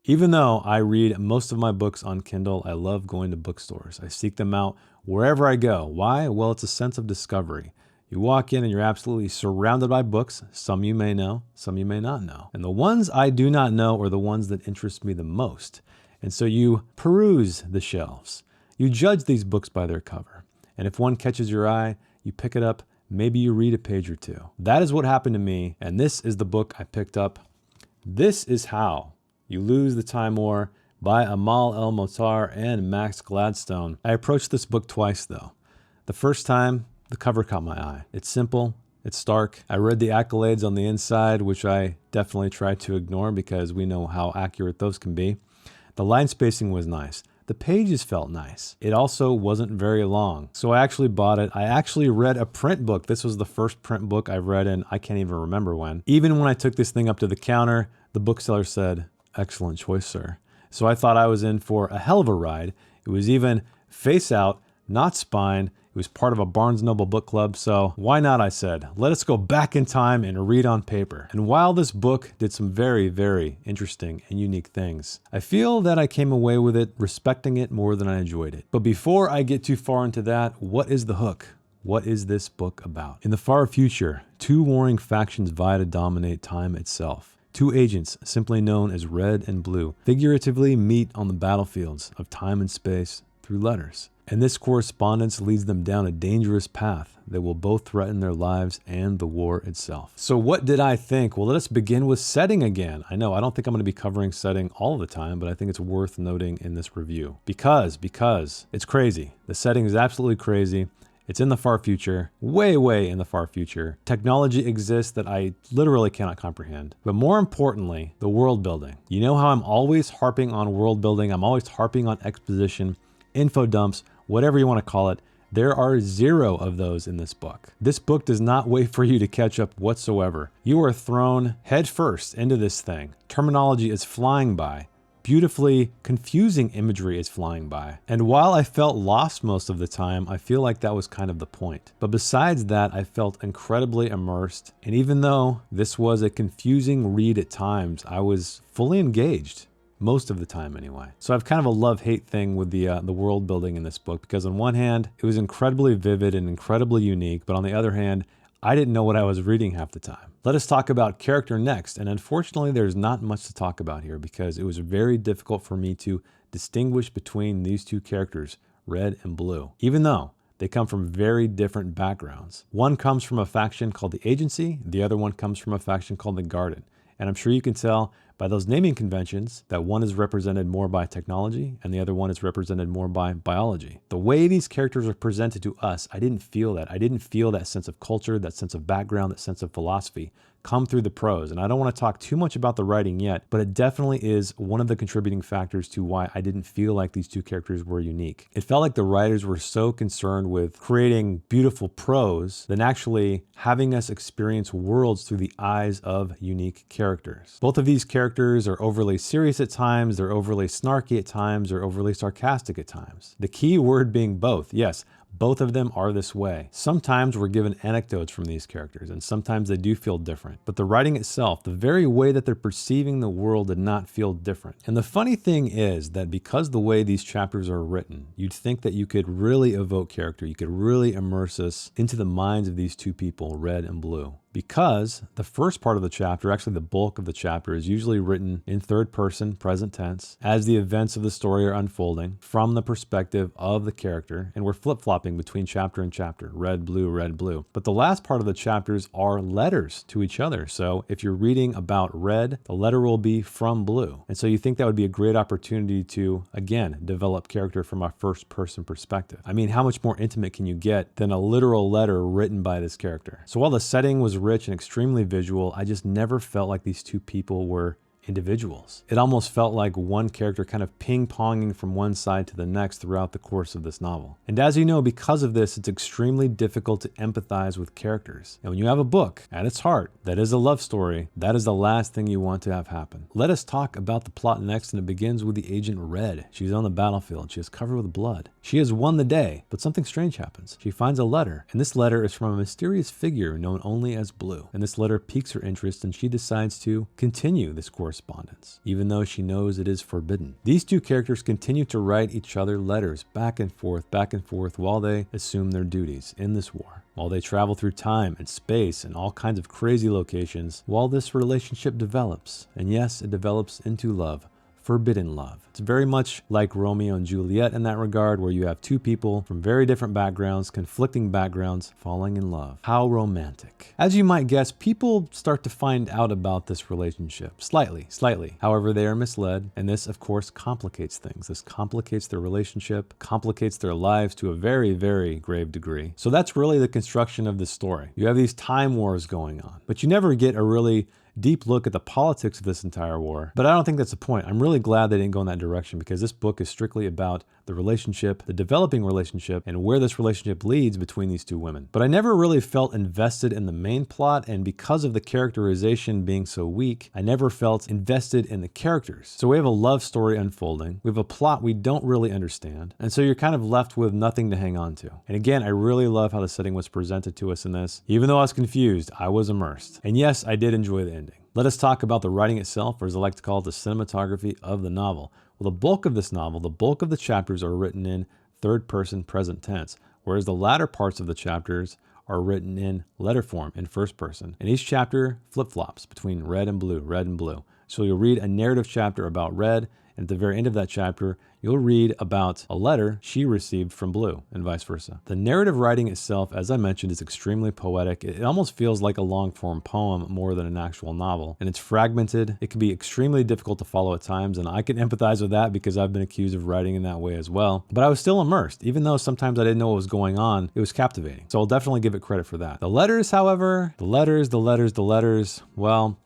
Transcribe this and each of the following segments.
Even though I read most of my books on Kindle, I love going to bookstores. I seek them out wherever I go. Why? Well, it's a sense of discovery. You walk in and you're absolutely surrounded by books. Some you may know, some you may not know. And the ones I do not know are the ones that interest me the most. And so you peruse the shelves. You judge these books by their cover. And if one catches your eye, you pick it up, maybe you read a page or two. That is what happened to me, and this is the book I picked up. This is How You Lose the Time War by Amal El-Mohtar and Max Gladstone. I approached this book twice though. The first time, the cover caught my eye. It's simple, it's stark. I read the accolades on the inside, which I definitely tried to ignore because we know how accurate those can be. The line spacing was nice. The pages felt nice. It also wasn't very long. So I actually bought it. I actually read a print book. This was the first print book I've read in I can't even remember when. Even when I took this thing up to the counter, the bookseller said, "Excellent choice, sir." So I thought I was in for a hell of a ride. It was even face out, not spine. It was part of a Barnes & Noble book club, so why not, I said. Let us go back in time and read on paper. And while this book did some very, very interesting and unique things, I feel that I came away with it respecting it more than I enjoyed it. But before I get too far into that, what is the hook? What is this book about? In the far future, two warring factions vie to dominate time itself. Two agents, simply known as Red and Blue, figuratively meet on the battlefields of time and space through letters. And this correspondence leads them down a dangerous path that will both threaten their lives and the war itself. So what did I think? Well, let us begin with setting again. I know I don't think I'm going to be covering setting all the time, but I think it's worth noting in this review. Because it's crazy. The setting is absolutely crazy. It's in the far future, way in the far future. Technology exists that I literally cannot comprehend. But more importantly, the world building. You know how I'm always harping on world building. I'm always harping on exposition, info dumps, whatever you want to call it. There are 0 of those in this book. This book does not wait for you to catch up whatsoever. You are thrown headfirst into this thing. Terminology is flying by. Beautifully confusing imagery is flying by. And while I felt lost most of the time, I feel like that was kind of the point. But besides that, I felt incredibly immersed. And even though this was a confusing read at times, I was fully engaged. Most of the time anyway. So I have kind of a love-hate thing with the world building in this book, because on one hand, it was incredibly vivid and incredibly unique, but on the other hand, I didn't know what I was reading half the time. Let us talk about character next, and unfortunately there's not much to talk about here because it was very difficult for me to distinguish between these two characters, Red and Blue, even though they come from very different backgrounds. One comes from a faction called the Agency, the other one comes from a faction called the Garden. And I'm sure you can tell by those naming conventions that one is represented more by technology and the other one is represented more by biology. The way these characters are presented to us, I didn't feel that. I didn't feel that sense of culture, that sense of background, that sense of philosophy come through the prose. And I don't want to talk too much about the writing yet, but it definitely is one of the contributing factors to why I didn't feel like these two characters were unique. It felt like the writers were so concerned with creating beautiful prose than actually having us experience worlds through the eyes of unique characters. Both of these characters are overly serious at times, they're overly snarky at times, they're overly sarcastic at times. The key word being both. Yes, both of them are this way. Sometimes we're given anecdotes from these characters, and sometimes they do feel different. But the writing itself, the very way that they're perceiving the world did not feel different. And the funny thing is that because the way these chapters are written, you'd think that you could really evoke character, you could really immerse us into the minds of these two people, Red and Blue. Because the first part of the chapter, actually the bulk of the chapter, is usually written in third person, present tense, as the events of the story are unfolding from the perspective of the character, and we're flip-flopping between chapter and chapter, red, blue, red, blue. But the last part of the chapters are letters to each other. So if you're reading about Red, the letter will be from Blue. And so you think that would be a great opportunity to, again, develop character from a first person perspective. I mean, how much more intimate can you get than a literal letter written by this character? So while the setting was rich and extremely visual, I just never felt like these two people were individuals. It almost felt like one character kind of ping-ponging from one side to the next throughout the course of this novel. And as you know, because of this, it's extremely difficult to empathize with characters. And when you have a book at its heart that is a love story, that is the last thing you want to have happen. Let us talk about the plot next, and it begins with the agent Red. She's on the battlefield. She is covered with blood. She has won the day, but something strange happens. She finds a letter, and this letter is from a mysterious figure known only as Blue. And this letter piques her interest, and she decides to continue this course correspondence, even though she knows it is forbidden. These two characters continue to write each other letters back and forth while they assume their duties in this war, while they travel through time and space and all kinds of crazy locations, while this relationship develops. And yes, it develops into love. Forbidden love. It's very much like Romeo and Juliet in that regard, where you have two people from very different backgrounds, conflicting backgrounds, falling in love. How romantic. As you might guess, people start to find out about this relationship. Slightly. However, they are misled, and this, of course, complicates things. This complicates their relationship, complicates their lives to a very, very grave degree. So that's really the construction of this story. You have these time wars going on, but you never get a really deep look at the politics of this entire war. But I don't think that's the point. I'm really glad they didn't go in that direction, because this book is strictly about the relationship, the developing relationship, and where this relationship leads between these two women. But I never really felt invested in the main plot, and because of the characterization being so weak, I never felt invested in the characters. So we have a love story unfolding, we have a plot we don't really understand, and so you're kind of left with nothing to hang on to. And again, I really love how the setting was presented to us in this. Even though I was confused, I was immersed. And yes, I did enjoy the ending. Let us talk about the writing itself, or as I like to call it, the cinematography of the novel. Well, the bulk of this novel, the bulk of the chapters are written in third-person present tense, whereas the latter parts of the chapters are written in letter form, in first person. And each chapter flip-flops between red and blue, red and blue. So you'll read a narrative chapter about red, and at the very end of that chapter, you'll read about a letter she received from Blue, and vice versa. The narrative writing itself, as I mentioned, is extremely poetic. It almost feels like a long-form poem more than an actual novel, and it's fragmented. It can be extremely difficult to follow at times, and I can empathize with that because I've been accused of writing in that way as well. But I was still immersed. Even though sometimes I didn't know what was going on, it was captivating. So I'll definitely give it credit for that. The letters, however, the letters, well,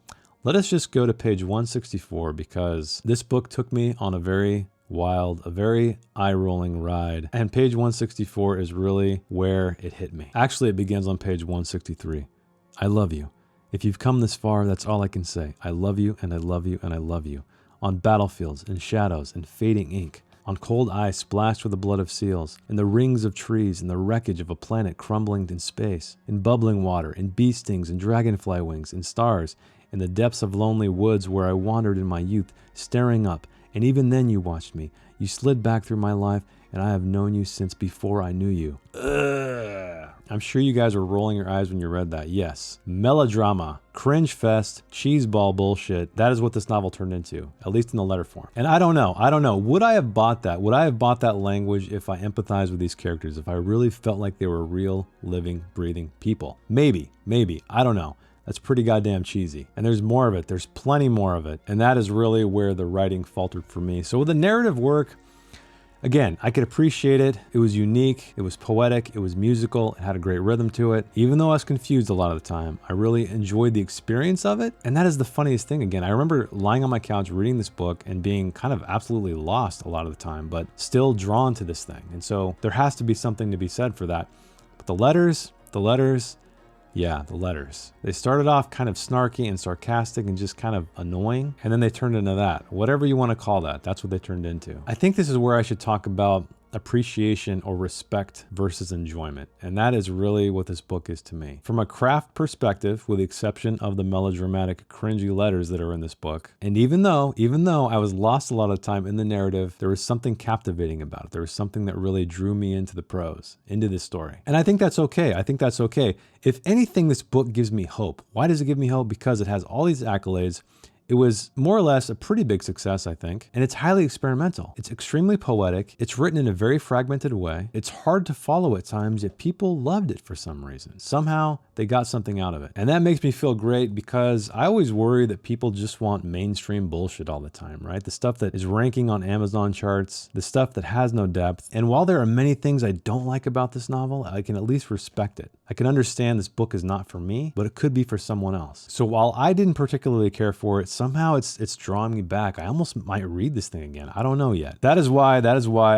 let us just go to page 164, because this book took me on a very wild, a very eye-rolling ride. And page 164 is really where it hit me. Actually, it begins on page 163. I love you. If you've come this far, that's all I can say. I love you, and I love you, and I love you. On battlefields, in shadows, in fading ink, on cold ice splashed with the blood of seals, in the rings of trees, in the wreckage of a planet crumbling in space, in bubbling water, in bee stings, and dragonfly wings, in stars, in the depths of lonely woods where I wandered in my youth, staring up, and even then you watched me. You slid back through my life, and I have known you since before I knew you. Ugh. I'm sure you guys were rolling your eyes when you read that. Yes. Melodrama, cringe fest, cheeseball bullshit. That is what this novel turned into, at least in the letter form. And I don't know. Would I have bought that? Would I have bought that language if I empathized with these characters? If I really felt like they were real, living, breathing people? Maybe. I don't know. That's pretty goddamn cheesy. And there's more of it. There's plenty more of it. And that is really where the writing faltered for me. So with the narrative work, again, I could appreciate it. It was unique. It was poetic. It was musical. It had a great rhythm to it. Even though I was confused a lot of the time, I really enjoyed the experience of it. And that is the funniest thing. Again, I remember lying on my couch reading this book and being kind of absolutely lost a lot of the time, but still drawn to this thing. And so there has to be something to be said for that. But the letters, yeah, the letters. They started off kind of snarky and sarcastic and just kind of annoying, and then they turned into that. Whatever you want to call that, that's what they turned into. I think this is where I should talk about appreciation or respect versus enjoyment. And that is really what this book is to me. From a craft perspective, with the exception of the melodramatic, cringy letters that are in this book, and even though I was lost a lot of the time in the narrative, there was something captivating about it. There was something that really drew me into the prose, into this story. And I think that's okay. If anything, this book gives me hope. Why does it give me hope? Because it has all these accolades. It was more or less a pretty big success, I think, and it's highly experimental. It's extremely poetic. It's written in a very fragmented way. It's hard to follow at times, yet people loved it for some reason. Somehow they got something out of it. And that makes me feel great, because I always worry that people just want mainstream bullshit all the time, right? The stuff that is ranking on Amazon charts, the stuff that has no depth. And while there are many things I don't like about this novel, I can at least respect it. I can understand this book is not for me, but it could be for someone else. So while I didn't particularly care for it, somehow it's drawing me back. I almost might read this thing again. I don't know yet. That is why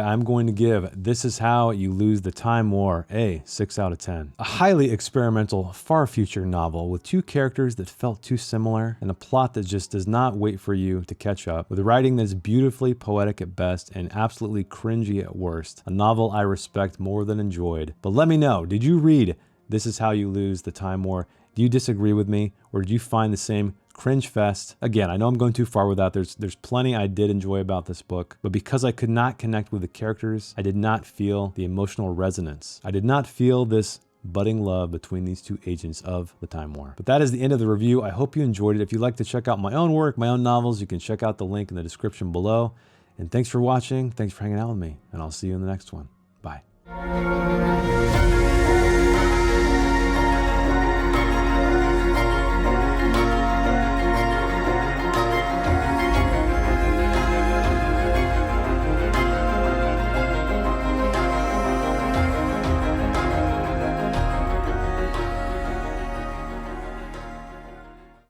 I'm going to give This Is How You Lose the Time War a 6 out of 10. A highly experimental, far future novel with two characters that felt too similar and a plot that just does not wait for you to catch up, with writing that's beautifully poetic at best and absolutely cringy at worst. A novel I respect more than enjoyed. But let me know, did you read This Is How You Lose the Time War? Do you disagree with me, or did you find the same cringe fest. Again, I know I'm going too far with that. There's plenty I did enjoy about this book, but because I could not connect with the characters, I did not feel the emotional resonance. I did not feel this budding love between these two agents of the Time War. But that is the end of the review. I hope you enjoyed it. If you'd like to check out my own work, my own novels, you can check out the link in the description below. And thanks for watching. Thanks for hanging out with me. And I'll see you in the next one. Bye.